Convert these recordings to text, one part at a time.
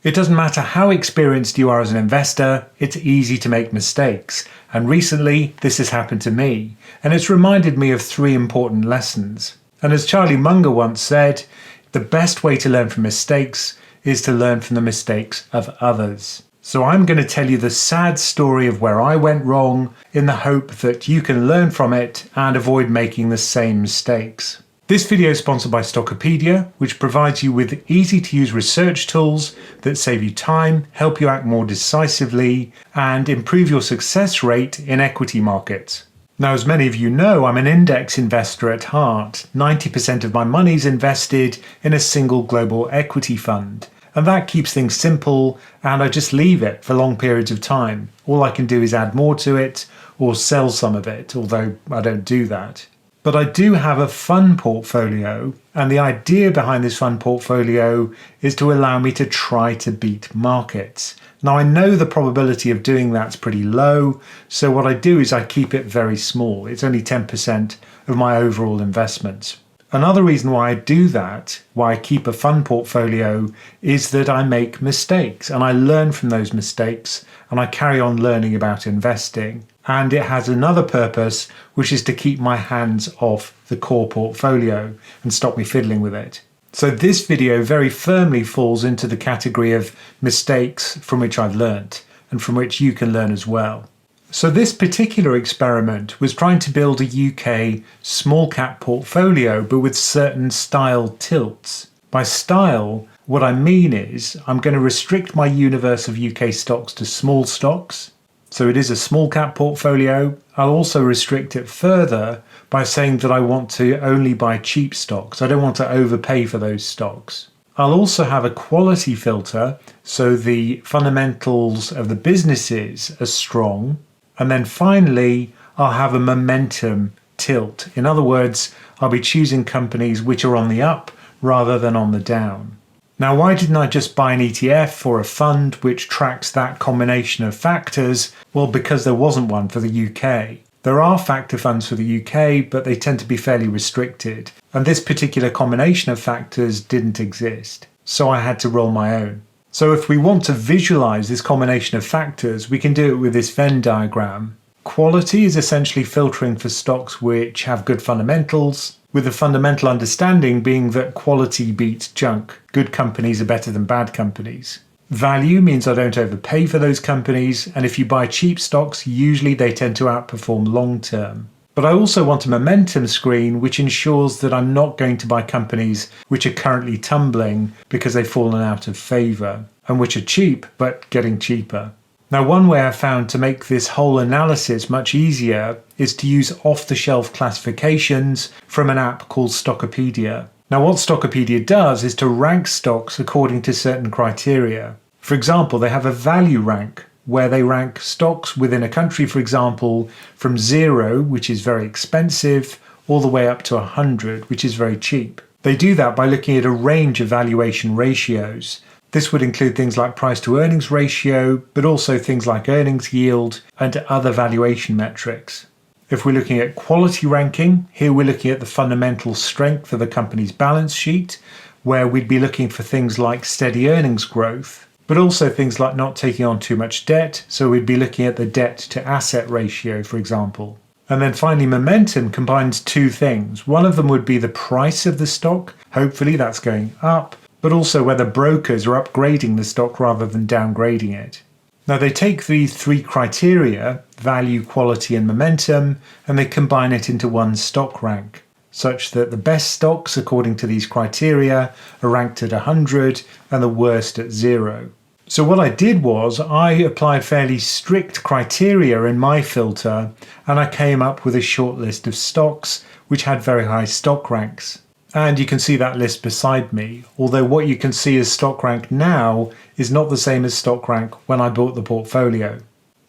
It doesn't matter how experienced you are as an investor, it's easy to make mistakes. And recently, this has happened to me, and it's reminded me of 3 important lessons. And as Charlie Munger once said, the best way to learn from mistakes is to learn from the mistakes of others. So I'm going to tell you the sad story of where I went wrong in the hope that you can learn from it and avoid making the same mistakes. This video is sponsored by Stockopedia, which provides you with easy-to-use research tools that save you time, help you act more decisively, and improve your success rate in equity markets. Now, as many of you know, I'm an index investor at heart. 90% of my money is invested in a single global equity fund. And that keeps things simple, and I just leave it for long periods of time. All I can do is add more to it or sell some of it, although I don't do that. But I do have a fund portfolio, and the idea behind this fund portfolio is to allow me to try to beat markets. Now, I know the probability of doing that's pretty low, so what I do is I keep it very small. It's only 10% of my overall investments. Another reason why I do that, why I keep a fund portfolio, is that I make mistakes and I learn from those mistakes and I carry on learning about investing. And it has another purpose, which is to keep my hands off the core portfolio and stop me fiddling with it. So this video very firmly falls into the category of mistakes from which I've learnt and from which you can learn as well. So this particular experiment was trying to build a UK small cap portfolio, but with certain style tilts. By style, what I mean is I'm going to restrict my universe of UK stocks to small stocks. So it is a small cap portfolio. I'll also restrict it further by saying that I want to only buy cheap stocks. I don't want to overpay for those stocks. I'll also have a quality filter, so the fundamentals of the businesses are strong. And then finally, I'll have a momentum tilt. In other words, I'll be choosing companies which are on the up rather than on the down. Now, why didn't I just buy an ETF or a fund which tracks that combination of factors? Well, because there wasn't one for the UK. There are factor funds for the UK, but they tend to be fairly restricted. And this particular combination of factors didn't exist. So I had to roll my own. So if we want to visualize this combination of factors, we can do it with this Venn diagram. Quality is essentially filtering for stocks which have good fundamentals, with the fundamental understanding being that quality beats junk. Good companies are better than bad companies. Value means I don't overpay for those companies, and if you buy cheap stocks, usually they tend to outperform long term. But I also want a momentum screen which ensures that I'm not going to buy companies which are currently tumbling because they've fallen out of favour, and which are cheap but getting cheaper. Now, one way I've found to make this whole analysis much easier is to use off-the-shelf classifications from an app called Stockopedia. Now, what Stockopedia does is to rank stocks according to certain criteria. For example, they have a value rank, where they rank stocks within a country, for example, from 0, which is very expensive, all the way up to 100, which is very cheap. They do that by looking at a range of valuation ratios. This would include things like price to earnings ratio, but also things like earnings yield and other valuation metrics. If we're looking at quality ranking, here we're looking at the fundamental strength of a company's balance sheet, where we'd be looking for things like steady earnings growth, but also things like not taking on too much debt, so we'd be looking at the debt to asset ratio, for example. And then finally, momentum combines 2 things. One of them would be the price of the stock, hopefully that's going up, but also whether brokers are upgrading the stock rather than downgrading it. Now, they take these 3 criteria, value, quality and momentum, and they combine it into one stock rank, such that the best stocks according to these criteria are ranked at 100 and the worst at 0. So what I did was I applied fairly strict criteria in my filter, and I came up with a short list of stocks which had very high stock ranks. And you can see that list beside me, although what you can see as stock rank now is not the same as stock rank when I bought the portfolio.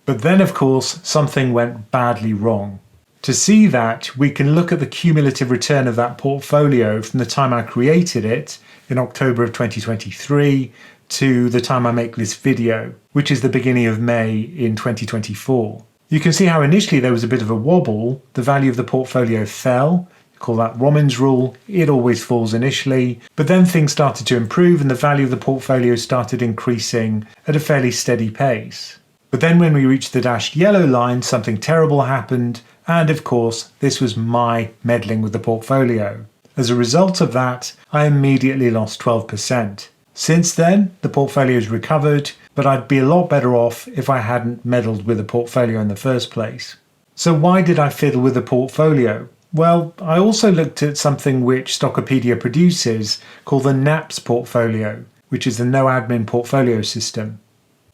But then, of course, something went badly wrong. To see that, we can look at the cumulative return of that portfolio from the time I created it in October of 2023 to the time I make this video, which is the beginning of May in 2024. You can see how initially there was a bit of a wobble. The value of the portfolio fell. Call that Ramin's rule. It always falls initially, but then things started to improve and the value of the portfolio started increasing at a fairly steady pace. But then when we reached the dashed yellow line, something terrible happened, and of course, this was my meddling with the portfolio. As a result of that, I immediately lost 12%. Since then, the portfolio's recovered, but I'd be a lot better off if I hadn't meddled with the portfolio in the first place. So why did I fiddle with the portfolio? Well, I also looked at something which Stockopedia produces called the NAPS portfolio, which is the no admin portfolio system.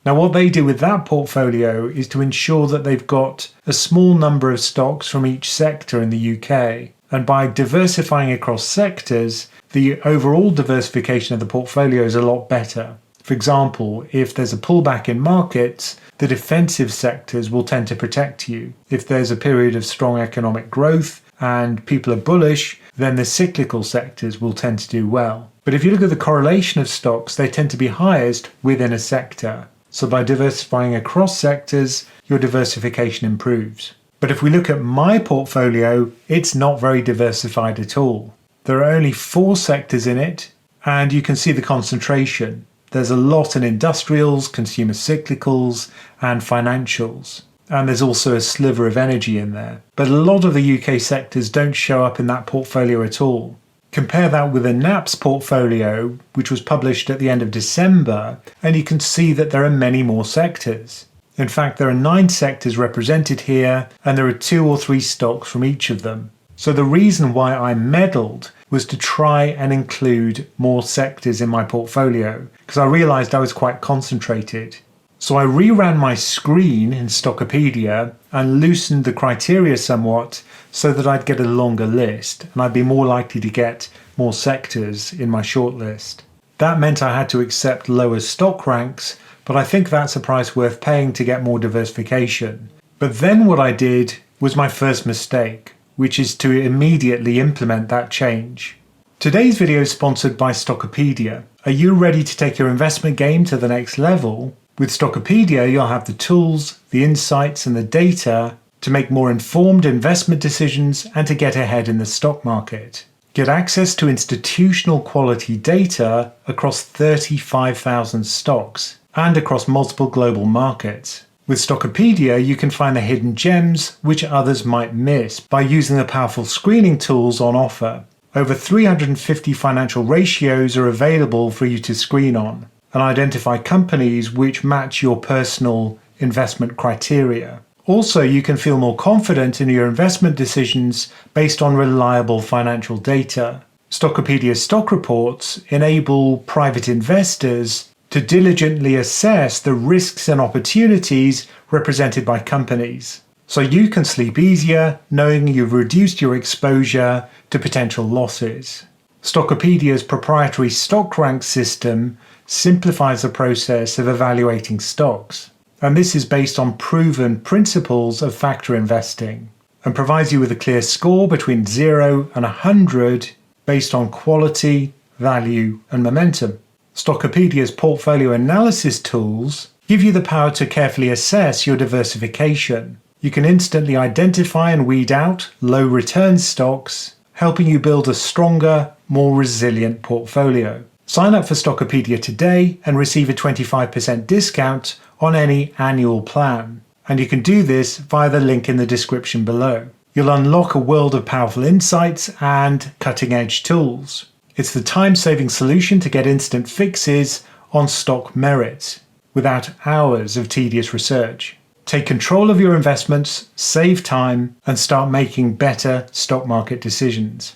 Now what they do with that portfolio is to ensure that they've got a small number of stocks from each sector in the UK. And by diversifying across sectors, the overall diversification of the portfolio is a lot better. For example, if there's a pullback in markets, the defensive sectors will tend to protect you. If there's a period of strong economic growth and people are bullish, then the cyclical sectors will tend to do well. But if you look at the correlation of stocks, they tend to be highest within a sector. So by diversifying across sectors, your diversification improves. But if we look at my portfolio, it's not very diversified at all. There are only 4 sectors in it, and you can see the concentration. There's a lot in industrials, consumer cyclicals, and financials. And there's also a sliver of energy in there. But a lot of the UK sectors don't show up in that portfolio at all. Compare that with a NAPS portfolio, which was published at the end of December, and you can see that there are many more sectors. In fact, there are 9 sectors represented here, and there are 2 or 3 stocks from each of them. So the reason why I meddled was to try and include more sectors in my portfolio, because I realized I was quite concentrated. So I reran my screen in Stockopedia and loosened the criteria somewhat so that I'd get a longer list and I'd be more likely to get more sectors in my shortlist. That meant I had to accept lower stock ranks, but I think that's a price worth paying to get more diversification. But then what I did was my first mistake, which is to immediately implement that change. Today's video is sponsored by Stockopedia. Are you ready to take your investment game to the next level? With Stockopedia, you'll have the tools, the insights, and the data to make more informed investment decisions and to get ahead in the stock market. Get access to institutional quality data across 35,000 stocks and across multiple global markets. With Stockopedia, you can find the hidden gems which others might miss by using the powerful screening tools on offer. Over 350 financial ratios are available for you to screen on and identify companies which match your personal investment criteria. Also, you can feel more confident in your investment decisions based on reliable financial data. Stockopedia stock reports enable private investors to diligently assess the risks and opportunities represented by companies. So you can sleep easier knowing you've reduced your exposure to potential losses. Stockopedia's proprietary stock rank system simplifies the process of evaluating stocks. And this is based on proven principles of factor investing and provides you with a clear score between 0 and 100 based on quality, value, and momentum. Stockopedia's portfolio analysis tools give you the power to carefully assess your diversification. You can instantly identify and weed out low return stocks, helping you build a stronger, more resilient portfolio. Sign up for Stockopedia today and receive a 25% discount on any annual plan. And you can do this via the link in the description below. You'll unlock a world of powerful insights and cutting-edge tools. It's the time-saving solution to get instant fixes on stock merits without hours of tedious research. Take control of your investments, save time, and start making better stock market decisions.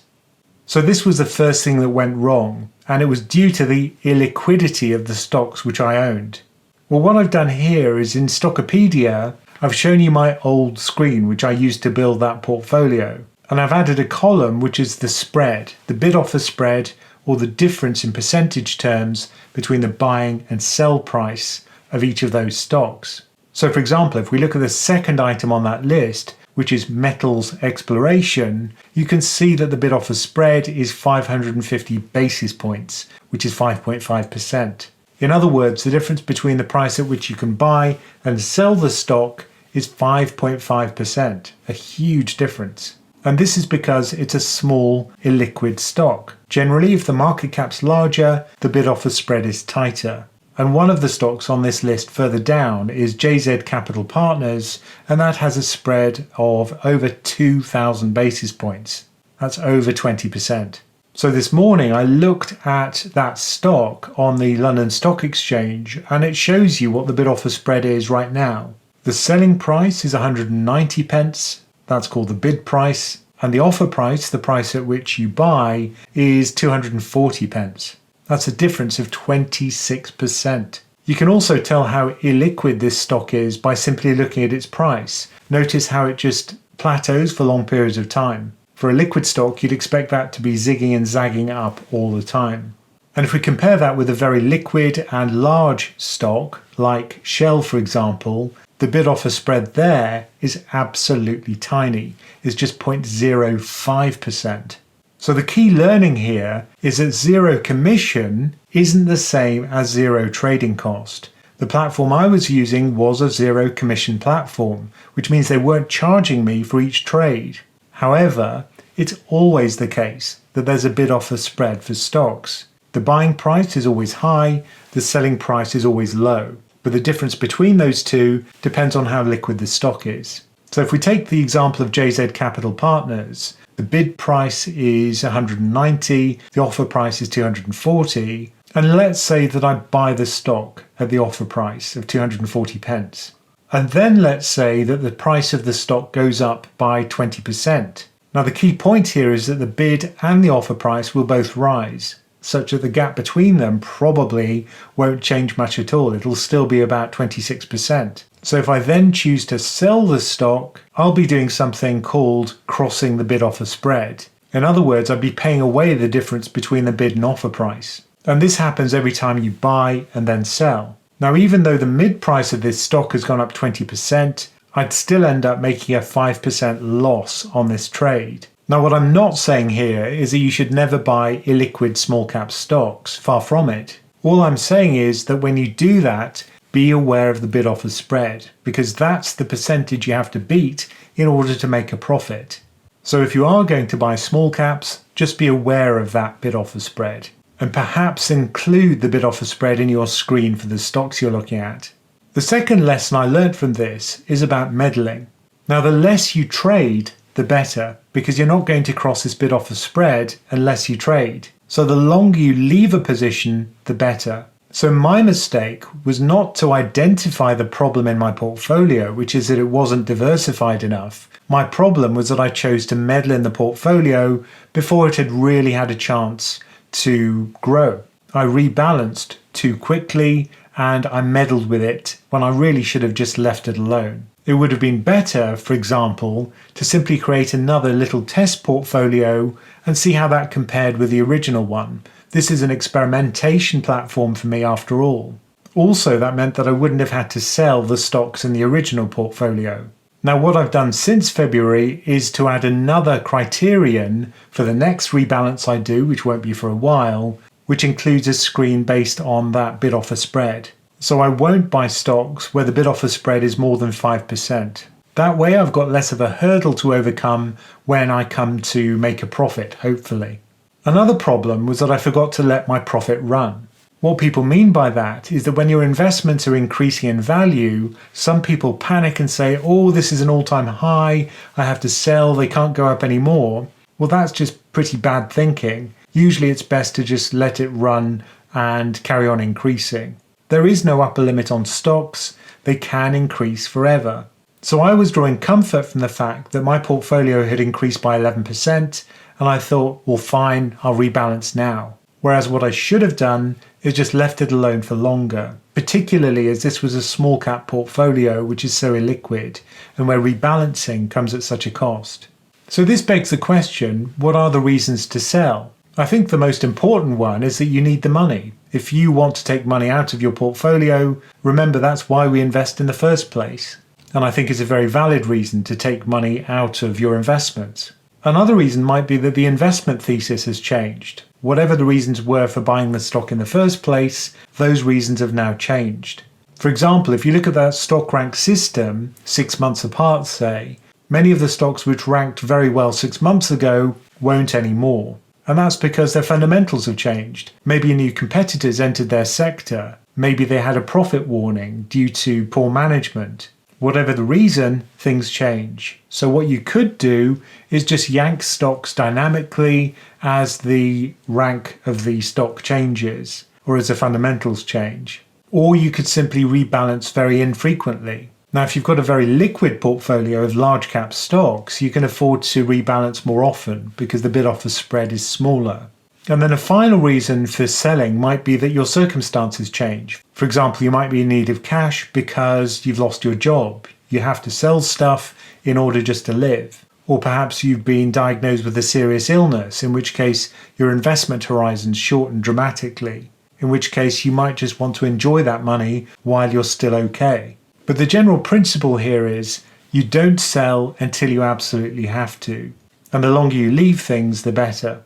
So this was the first thing that went wrong, and it was due to the illiquidity of the stocks which I owned. Well, what I've done here is in Stockopedia, I've shown you my old screen which I used to build that portfolio. And I've added a column which is the spread, the bid-offer spread, or the difference in percentage terms between the buying and sell price of each of those stocks. So for example, if we look at the second item on that list, which is metals exploration, you can see that the bid-offer spread is 550 basis points, which is 5.5%. In other words, the difference between the price at which you can buy and sell the stock is 5.5%, a huge difference. And this is because it's a small, illiquid stock. Generally, if the market cap's larger, the bid-offer spread is tighter. And one of the stocks on this list further down is JZ Capital Partners, and that has a spread of over 2,000 basis points. That's over 20%. So this morning I looked at that stock on the London Stock Exchange, and it shows you what the bid-offer spread is right now. The selling price is 190 pence. That's called the bid price. And the offer price, the price at which you buy, is 240 pence. That's a difference of 26%. You can also tell how illiquid this stock is by simply looking at its price. Notice how it just plateaus for long periods of time. For a liquid stock, you'd expect that to be zigging and zagging up all the time. And if we compare that with a very liquid and large stock, like Shell for example, the bid-offer spread there is absolutely tiny. It's just 0.05%. So the key learning here is that zero commission isn't the same as zero trading cost. The platform I was using was a zero commission platform, which means they weren't charging me for each trade. However, it's always the case that there's a bid-offer spread for stocks. The buying price is always high, the selling price is always low. But the difference between those two depends on how liquid the stock is. So if we take the example of JZ Capital Partners, the bid price is 190, the offer price is 240, and let's say that I buy the stock at the offer price of 240 pence. And then let's say that the price of the stock goes up by 20%. Now the key point here is that the bid and the offer price will both rise, such that the gap between them probably won't change much at all. It'll still be about 26%. So if I then choose to sell the stock, I'll be doing something called crossing the bid-offer spread. In other words, I'd be paying away the difference between the bid and offer price. And this happens every time you buy and then sell. Now, even though the mid price of this stock has gone up 20%, I'd still end up making a 5% loss on this trade. Now, what I'm not saying here is that you should never buy illiquid small cap stocks. Far from it. All I'm saying is that when you do that, be aware of the bid-offer spread, because that's the percentage you have to beat in order to make a profit. So if you are going to buy small caps, just be aware of that bid-offer spread, and perhaps include the bid-offer spread in your screen for the stocks you're looking at. The second lesson I learned from this is about meddling. Now, the less you trade, the better, because you're not going to cross this bid-offer spread unless you trade. So the longer you leave a position, the better. So my mistake was not to identify the problem in my portfolio, which is that it wasn't diversified enough. My problem was that I chose to meddle in the portfolio before it had really had a chance to grow. I rebalanced too quickly and I meddled with it when I really should have just left it alone. It would have been better, for example, to simply create another little test portfolio and see how that compared with the original one. This is an experimentation platform for me after all. Also, that meant that I wouldn't have had to sell the stocks in the original portfolio. Now, what I've done since February is to add another criterion for the next rebalance I do, which won't be for a while, which includes a screen based on that bid-offer spread. So I won't buy stocks where the bid-offer spread is more than 5%. That way I've got less of a hurdle to overcome when I come to make a profit, hopefully. Another problem was that I forgot to let my profit run. What people mean by that is that when your investments are increasing in value, some people panic and say, oh, this is an all-time high, I have to sell, they can't go up anymore. Well, that's just pretty bad thinking. Usually it's best to just let it run and carry on increasing. There is no upper limit on stocks, they can increase forever. So I was drawing comfort from the fact that my portfolio had increased by 11%, and I thought, well, fine, I'll rebalance now. Whereas what I should have done is just left it alone for longer, particularly as this was a small cap portfolio which is so illiquid and where rebalancing comes at such a cost. So this begs the question, what are the reasons to sell? I think the most important one is that you need the money. If you want to take money out of your portfolio, remember that's why we invest in the first place. And I think it's a very valid reason to take money out of your investments. Another reason might be that the investment thesis has changed. Whatever the reasons were for buying the stock in the first place, those reasons have now changed. For example, if you look at that stock rank system, 6 months apart say, Many of the stocks which ranked very well 6 months ago won't anymore. And that's because their fundamentals have changed. Maybe new competitors entered their sector. Maybe they had a profit warning due to poor management. Whatever the reason, things change. So what you could do is just yank stocks dynamically as the rank of the stock changes or as the fundamentals change. Or you could simply rebalance very infrequently. Now, if you've got a very liquid portfolio of large cap stocks, you can afford to rebalance more often because the bid-offer spread is smaller. And then a final reason for selling might be that your circumstances change. For example, you might be in need of cash because you've lost your job. You have to sell stuff in order just to live. Or perhaps you've been diagnosed with a serious illness, in which case your investment horizons shorten dramatically, in which case you might just want to enjoy that money while you're still okay. But the general principle here is you don't sell until you absolutely have to. And the longer you leave things, the better.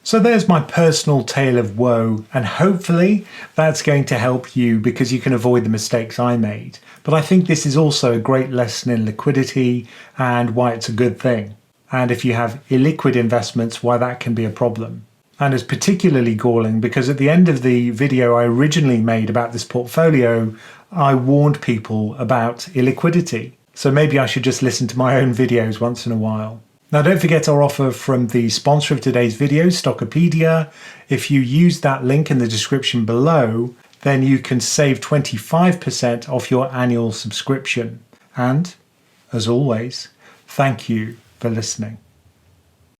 So there's my personal tale of woe, and hopefully that's going to help you because you can avoid the mistakes I made. But I think this is also a great lesson in liquidity and why it's a good thing. And if you have illiquid investments, why that can be a problem. And it's particularly galling because at the end of the video I originally made about this portfolio, I warned people about illiquidity. So maybe I should just listen to my own videos once in a while. Now, don't forget our offer from the sponsor of today's video, Stockopedia. If you use that link in the description below, then you can save 25% off your annual subscription. And, as always, thank you for listening.